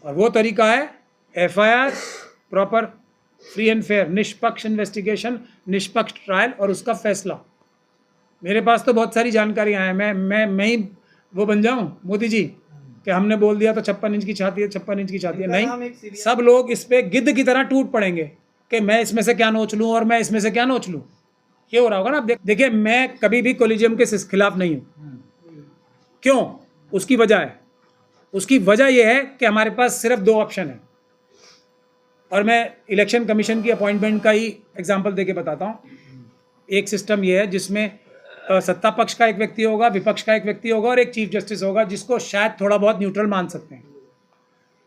और वो तरीका है FIR, proper free and fair, निष्पक्ष इन्वेस्टिगेशन, निष्पक्ष ट्रायल और उसका फैसला। मेरे पास तो बहुत सारी जानकारियाँ हैं। मैं ही वो बन जाऊँ मोदी जी कि हमने बोल दिया तो 56 इंच की छाती है, 56 इंच की छाती है। नहीं, सब लोग इस पे गिद्ध की तरह टूट पड़ेंगे कि मैं इसमें से क्या नोच लूँ और मैं इसमें से क्या नोच लूँ। ये हो रहा होगा ना। देखिए, मैं कभी भी कोलिजियम के खिलाफ नहीं हूँ। क्यों? उसकी वजह है। उसकी वजह यह है कि हमारे पास सिर्फ 2 ऑप्शन है। और मैं इलेक्शन कमीशन की अपॉइंटमेंट का ही एग्जाम्पल देके बताता हूँ। एक सिस्टम ये है जिसमें सत्ता पक्ष का एक व्यक्ति होगा, विपक्ष का एक व्यक्ति होगा और एक चीफ जस्टिस होगा जिसको शायद थोड़ा बहुत न्यूट्रल मान सकते हैं।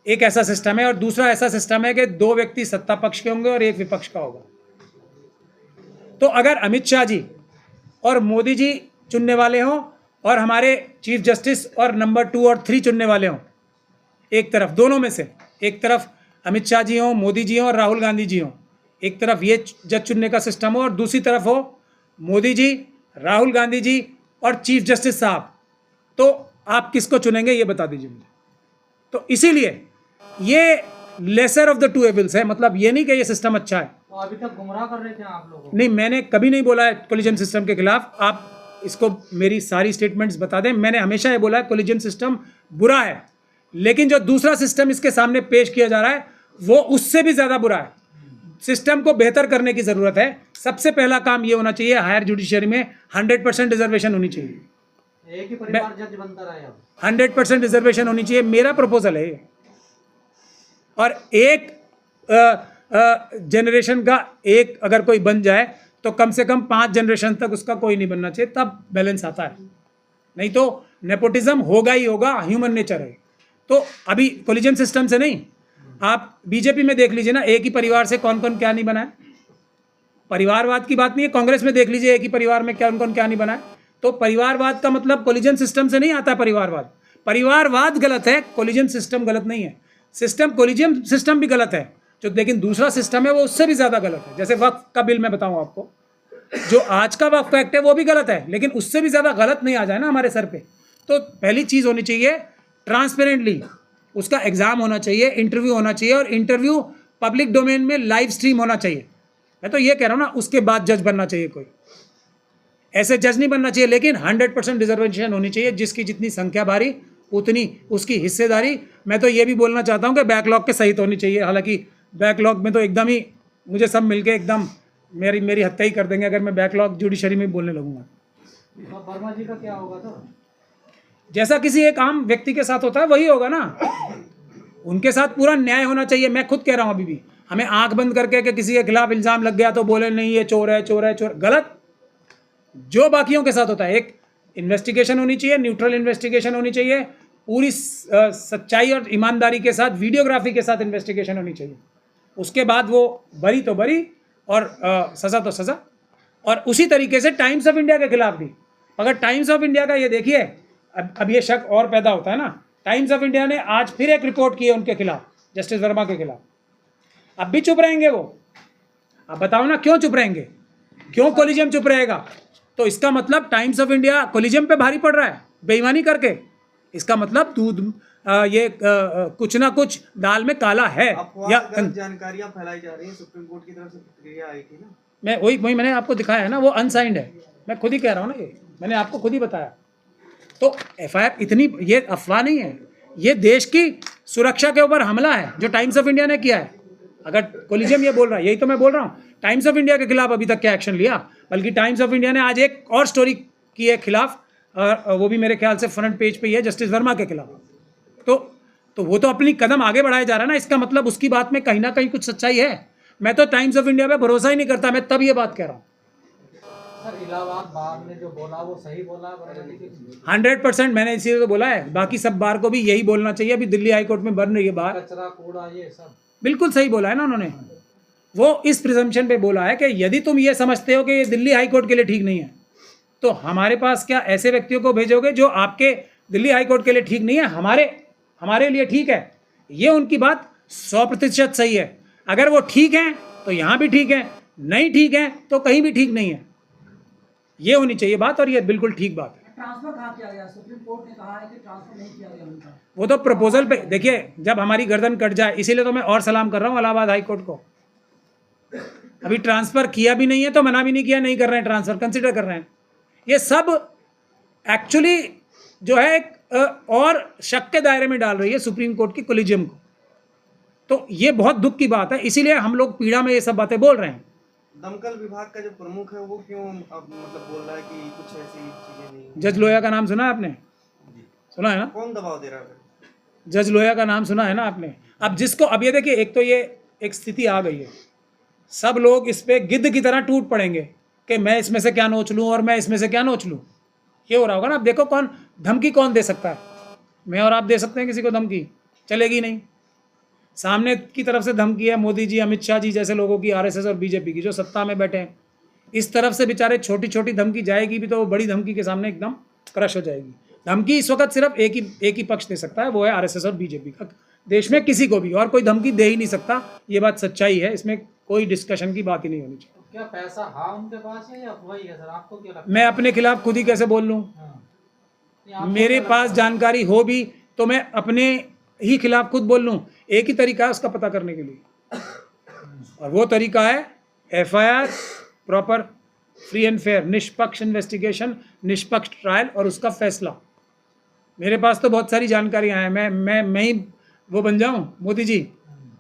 एक ऐसा सिस्टम है। और दूसरा ऐसा सिस्टम है कि 2 व्यक्ति सत्ता पक्ष के होंगे और एक विपक्ष का होगा। तो अगर अमित शाह जी और मोदी जी चुनने वाले हों और हमारे चीफ जस्टिस और नंबर 2 और 3 चुनने वाले हों, एक तरफ, दोनों में से एक तरफ अमित शाह जी हों, मोदी जी हों और राहुल गांधी जी हों, एक तरफ ये जज चुनने का सिस्टम हो और दूसरी तरफ हो मोदी जी, राहुल गांधी जी और चीफ जस्टिस साहब, तो आप किसको चुनेंगे ये बता दीजिए मुझे। तो इसीलिए ये लेसर ऑफ द 2 एविल्स है। मतलब ये नहीं कि ये सिस्टम अच्छा है। तो अभी तक गुमराह कर रहे थे आप लोग। नहीं, मैंने कभी नहीं बोला है कोलिजन सिस्टम के खिलाफ। आप इसको मेरी सारी स्टेटमेंट्स बता दें। मैंने हमेशा ये बोला है कोलिजन सिस्टम बुरा है, लेकिन जो दूसरा सिस्टम इसके सामने पेश किया जा रहा है वो उससे भी ज़्यादा बुरा है। सिस्टम को बेहतर करने की ज़रूरत है। सबसे पहला काम ये होना चाहिए, हायर जुडिशरी में 100% रिजर्वेशन होनी चाहिए। एक ही परिवार जज बनता रहे। 100% रिजर्वेशन होनी चाहिए, मेरा प्रपोजल है। और एक जनरेशन का एक अगर कोई बन जाए तो कम से कम 5 जनरेशन तक उसका कोई नहीं बनना चाहिए, तब बैलेंस आता है। नहीं तो नेपोटिज्म होगा ही होगा, ह्यूमन नेचर है। तो अभी कोलिजन सिस्टम से नहीं, आप बीजेपी में देख लीजिए ना, एक ही परिवार से कौन कौन क्या नहीं बना है। परिवारवाद की बात नहीं है। कांग्रेस में देख लीजिए, एक ही परिवार में कौन कौन क्या नहीं बना है। तो परिवारवाद का मतलब कोलिजन सिस्टम से नहीं आता है। परिवारवाद गलत है, कोलिजन सिस्टम गलत नहीं है। सिस्टम, कोलिजन सिस्टम भी गलत है जो, लेकिन दूसरा सिस्टम है वो उससे भी ज़्यादा गलत है। जैसे वक्फ का बिल मैं बताऊँ आपको, जो आज का वक्फ एक्ट है वो भी गलत है, लेकिन उससे भी ज़्यादा गलत नहीं आ जाए ना हमारे सर पे। तो पहली चीज़ होनी चाहिए ट्रांसपेरेंटली, उसका एग्ज़ाम होना चाहिए, इंटरव्यू होना चाहिए, और इंटरव्यू पब्लिक डोमेन में लाइव स्ट्रीम होना चाहिए। मैं तो ये कह रहा हूँ ना, उसके बाद जज बनना चाहिए। कोई ऐसे जज नहीं बनना चाहिए, लेकिन 100% रिजर्वेशन होनी चाहिए। जिसकी जितनी संख्या भारी उतनी उसकी हिस्सेदारी। मैं तो ये भी बोलना चाहता हूँ कि बैकलॉग के सहित होनी चाहिए। हालांकि बैकलॉग में तो एकदम ही मुझे सब मिलके एकदम मेरी हत्या ही कर देंगे अगर मैं बैकलॉग जुडिशरी में बोलने लगूंगा। वर्मा जी का क्या होगा? तो जैसा किसी एक आम व्यक्ति के साथ होता है वही होगा ना। उनके साथ पूरा न्याय होना चाहिए। मैं खुद कह रहा हूँ, अभी भी हमें आंख बंद करके कि किसी के खिलाफ इल्ज़ाम लग गया तो बोले नहीं ये चोर है, चोर है, चोर, गलत। जो बाकियों के साथ होता है, एक इन्वेस्टिगेशन होनी चाहिए, न्यूट्रल इन्वेस्टिगेशन होनी चाहिए, पूरी सच्चाई और ईमानदारी के साथ, वीडियोग्राफी के साथ इन्वेस्टिगेशन होनी चाहिए। उसके बाद वो बरी तो बरी और सज़ा तो सज़ा। और उसी तरीके से टाइम्स ऑफ इंडिया के खिलाफ भी, अगर टाइम्स ऑफ इंडिया का ये देखिए, अब ये शक और पैदा होता है ना। टाइम्स ऑफ इंडिया ने आज फिर एक रिपोर्ट की है उनके खिलाफ, जस्टिस वर्मा के खिलाफ। अब भी चुप रहेंगे वो? अब बताओ ना, क्यों चुप रहेंगे? क्यों कोलिजियम चुप रहेगा? तो इसका मतलब टाइम्स ऑफ इंडिया कोलिजियम पे भारी पड़ रहा है बेईमानी करके। इसका मतलब दूध कुछ ना कुछ दाल में काला है, या जानकारियां फैलाई जा रही हैं। सुप्रीम कोर्ट की तरफ से प्रतिक्रिया आई थी ना। मैं वही मैंने आपको दिखाया है ना, वो अनसाइंड है। मैं खुद ही कह रहा हूँ ना, ये मैंने आपको खुद ही बताया। तो FIR इतनी, ये अफवाह नहीं है, ये देश की सुरक्षा के ऊपर हमला है जो टाइम्स ऑफ इंडिया ने किया है। अगर कोलिजियम ये बोल रहा है, यही तो मैं बोल रहा हूँ। टाइम्स ऑफ इंडिया के खिलाफ अभी तक क्या एक्शन लिया? बल्कि टाइम्स ऑफ इंडिया ने आज एक और स्टोरी की है खिलाफ, वो भी मेरे ख्याल से फ्रंट पेज पे ही है, जस्टिस वर्मा के खिलाफ। तो वो तो अपनी कदम आगे बढ़ाया जा रहा है ना। इसका मतलब उसकी बात में कहीं ना कहीं कुछ सच्चाई है। मैं तो टाइम्स ऑफ इंडिया पे भरोसा ही नहीं करता, मैं तब ये बात कह रहा हूँ। सर, इलाहाबाद बार ने जो बोला वो सही बोला? 100% मैंने इसीलिए तो बोला है। बाकी सब बार को भी यही बोलना चाहिए। अभी दिल्ली हाईकोर्ट में बन रही है बार, कचरा कूड़ा ये सब बिल्कुल सही बोला है ना उन्होंने। वो इस प्रिजम्पशन पे बोला है कि यदि तुम ये समझते हो कि ये दिल्ली हाईकोर्ट के लिए ठीक नहीं है, तो हमारे पास क्या ऐसे व्यक्तियों को भेजोगे जो आपके दिल्ली हाईकोर्ट के लिए ठीक नहीं है, हमारे लिए ठीक है? ये उनकी बात 100% सही है। अगर वो ठीक हैं तो यहाँ भी ठीक है, नहीं ठीक है तो कहीं भी ठीक नहीं है। ये होनी चाहिए बात, और ये बिल्कुल ठीक बात है। ट्रांसफर कहाँ किया गया? सुप्रीम कोर्ट ने कहा है कि ट्रांसफर नहीं किया गया उनका। वो तो प्रपोजल पे, देखिए जब हमारी गर्दन कट जाए, इसीलिए तो मैं और सलाम कर रहा हूँ इलाहाबाद हाई कोर्ट को। अभी ट्रांसफर किया भी नहीं है तो मना भी नहीं किया, नहीं कर रहे हैं ट्रांसफर, कंसिडर कर रहे हैं। ये सब एक्चुअली जो है एक और शक के दायरे में डाल रही है सुप्रीम कोर्ट की कोलिजियम को। तो ये बहुत दुख की बात है, इसीलिए हम लोग पीड़ा में ये सब बातें बोल रहे हैं। दमकल विभाग का जो प्रमुख है वो क्यों अब मतलब बोल रहा है कि कुछ ऐसी चीजें नहीं? जज लोया का नाम सुना है आपने? सुना है ना? कौन दबाव दे रहा है? जज लोया का नाम सुना है ना आपने? अब जिसको, अब ये देखिए, एक तो ये एक स्थिति आ गई है, सब लोग इस पे गिद्ध की तरह टूट पड़ेंगे कि मैं इसमें से क्या नोच लूँ और मैं इसमें से क्या नोच लूँ। ये हो रहा होगा ना। अब देखो कौन धमकी कौन दे सकता है? मैं और आप दे सकते हैं किसी को धमकी? चलेगी नहीं। सामने की तरफ से धमकी है मोदी जी, अमित शाह जी जैसे लोगों की, आरएसएस और बीजेपी की जो सत्ता में बैठे हैं। इस तरफ से बेचारे छोटी छोटी धमकी जाएगी भी तो वो बड़ी धमकी के सामने एकदम क्रश हो जाएगी। धमकी इस वक्त सिर्फ एक ही पक्ष दे सकता है, वो है आरएसएस और बीजेपी का। देश में किसी को भी और कोई धमकी दे ही नहीं सकता, ये बात सच्चाई है, इसमें कोई डिस्कशन की बात ही नहीं होनी चाहिए। क्या पैसा हाँ उनके पास है या वही है सर? आपको क्या लगता है? मैं अपने खिलाफ खुद ही कैसे बोल लूँ? मेरे पास जानकारी हो भी तो मैं अपने ही खिलाफ खुद बोल लूँ? एक ही तरीका है उसका पता करने के लिए, और वो तरीका है FIR, proper free and fair, निष्पक्ष इन्वेस्टिगेशन, निष्पक्ष ट्रायल और उसका फैसला। मेरे पास तो बहुत सारी जानकारियाँ हैं। मैं ही वो बन जाऊँ मोदी जी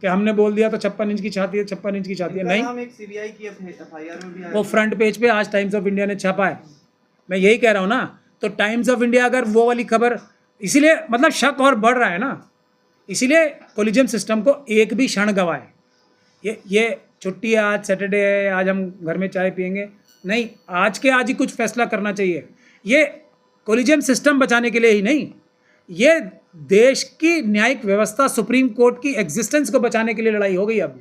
कि हमने बोल दिया तो 56 इंच की छाती है, 56 इंच की छाती है? नहीं, हम एक सीबीआई की एफआईआर में भी आया, वो फ्रंट पेज पे आज टाइम्स ऑफ इंडिया ने छापा है। मैं यही कह रहा हूँ ना, तो टाइम्स ऑफ इंडिया अगर वो वाली खबर, इसीलिए मतलब शक और बढ़ रहा है ना, इसीलिए कोलिजियम सिस्टम को एक भी क्षण गवाए। ये छुट्टी है, आज सैटरडे है, आज हम घर में चाय पियेंगे, नहीं, आज के आज ही कुछ फैसला करना चाहिए। ये कोलिजियम सिस्टम बचाने के लिए ही नहीं, ये देश की न्यायिक व्यवस्था, सुप्रीम कोर्ट की एग्जिस्टेंस को बचाने के लिए लड़ाई हो गई। अब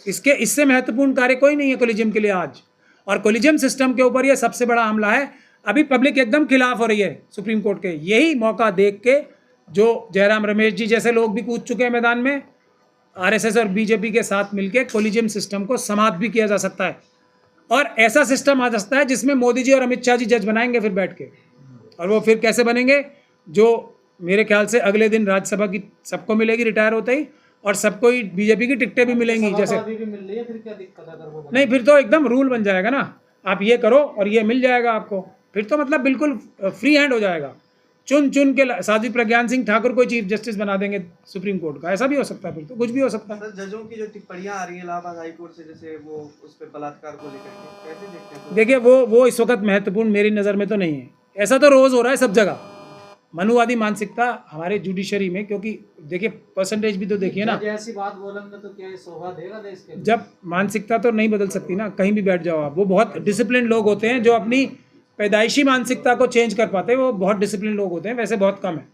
इससे महत्वपूर्ण कार्य कोई नहीं है कोलिजियम के लिए आज। और कोलिजियम सिस्टम के ऊपर ये सबसे बड़ा हमला है। अभी पब्लिक एकदम खिलाफ हो रही है सुप्रीम कोर्ट के। यही मौका देख के जो जयराम रमेश जी जैसे लोग भी कूद चुके हैं मैदान में, आरएसएस और बीजेपी के साथ मिलकर कोलिजियम सिस्टम को समाप्त भी किया जा सकता है। और ऐसा सिस्टम आ सकता है जिसमें मोदी जी और अमित शाह जी जज बनाएंगे फिर बैठ के। और वो फिर कैसे बनेंगे? जो मेरे ख्याल से अगले दिन राज्यसभा की सबको मिलेगी रिटायर होते ही, और सबको ही बीजेपी की टिकटें भी मिलेंगी। जैसे अभी भी मिल रही है, फिर क्या दिक्कत है अगर वो? नहीं, फिर तो एकदम रूल बन जाएगा ना, आप ये करो और ये मिल जाएगा आपको। फिर तो मतलब बिल्कुल फ्री हैंड हो जाएगा। चुन के साध्वी प्रज्ञान सिंह ठाकुर को चीफ जस्टिस बना देंगे सुप्रीम कोर्ट का। ऐसा भी हो सकता है, फिर तो कुछ भी हो सकता है। सर जजों की जो टिप्पणियां आ रही है इलाहाबाद हाई कोर्ट से, जैसे वो उस पर बलात्कार को लेकर के, कैसे देखते हैं? देखिए वो इस वक्त महत्वपूर्ण मेरी नज़र में तो नहीं है। ऐसा तो रोज़ हो रहा है सब जगह, मनुवादी मानसिकता हमारे जुडिशरी में। क्योंकि देखिए परसेंटेज भी तो देखिए ना, ऐसी बात बोलेंगे तो क्या ये शोभा देगा देश के? जब मानसिकता तो नहीं बदल सकती ना, कहीं भी बैठ जाओ आप। वो बहुत डिसिप्लिन लोग होते हैं जो अपनी पैदाइशी मानसिकता को चेंज कर पाते हैं, वो बहुत डिसिप्लिन लोग होते हैं। वैसे बहुत कम है,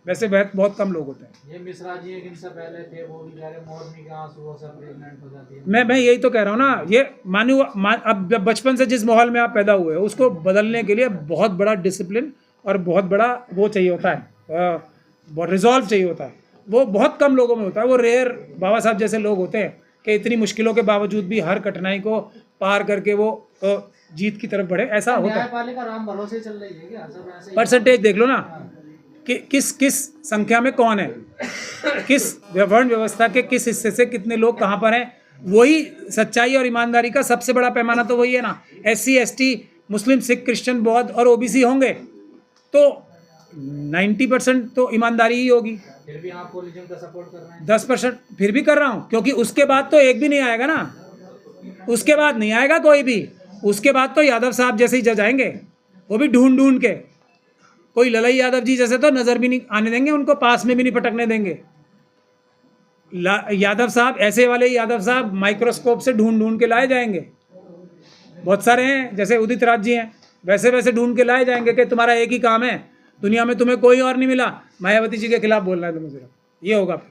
वैसे बहुत कम लोग होते हैं। ये मिश्रा जी एक इनसे पहले थे, वो भी कह रहे मोरनी के आंसुओं से प्रेग्नेंट हो जाती है। मैं यही तो कह रहा हूँ ना, ये अब जब बचपन से जिस माहौल में आप पैदा हुए हो उसको बदलने के लिए बहुत बड़ा डिसिप्लिन और बहुत बड़ा वो चाहिए होता है, बहुत रिजॉल्व चाहिए होता है। वो बहुत कम लोगों में होता है। वो रेयर बाबा साहब जैसे लोग होते हैं कि इतनी मुश्किलों के बावजूद भी हर कठिनाई को पार करके वो जीत की तरफ बढ़े, ऐसा होता है। न्यायपालिका राम भरोसे चल रही है क्या? सब ऐसे ही परसेंटेज देख लो ना कि किस संख्या में कौन है, किस वर्ण व्यवस्था के किस हिस्से से कितने लोग कहाँ पर हैं। वही सच्चाई और ईमानदारी का सबसे बड़ा पैमाना तो वही है ना। SC ST मुस्लिम सिख क्रिश्चियन बौद्ध और OBC होंगे तो 90% तो ईमानदारी ही होगी। फिर भी आप कोलिजियम का सपोर्ट कर रहे हैं? 10% फिर भी कर रहा हूँ, क्योंकि उसके बाद तो एक भी नहीं आएगा ना, उसके बाद नहीं आएगा कोई भी। उसके बाद तो यादव साहब जैसे ही जज आएंगे, वो भी ढूंढ के। कोई ललई यादव जी जैसे तो नज़र भी नहीं आने देंगे, उनको पास में भी नहीं पटकने देंगे। यादव साहब, ऐसे वाले यादव साहब माइक्रोस्कोप से ढूंढ के लाए जाएंगे। बहुत सारे हैं, जैसे उदित राज जी हैं, वैसे ढूंढ के लाए जाएंगे कि तुम्हारा एक ही काम है, दुनिया में तुम्हें कोई और नहीं मिला, मायावती जी के खिलाफ बोलना है तुम्हें, सिर्फ ये होगा।